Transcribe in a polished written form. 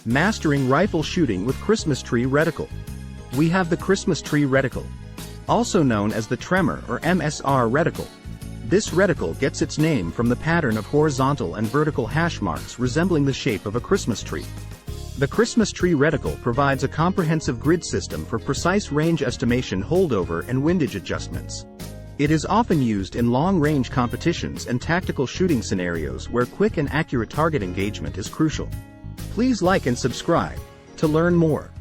Mastering Rifle Shooting with Christmas Tree Reticle. We have the Christmas Tree Reticle, also known as the Tremor or MSR Reticle. This reticle gets its name from the pattern of horizontal and vertical hash marks resembling the shape of a Christmas tree. The Christmas Tree Reticle provides a comprehensive grid system for precise range estimation, holdover, and windage adjustments. It is often used in long-range competitions and tactical shooting scenarios where quick and accurate target engagement is crucial. Please like and subscribe to learn more.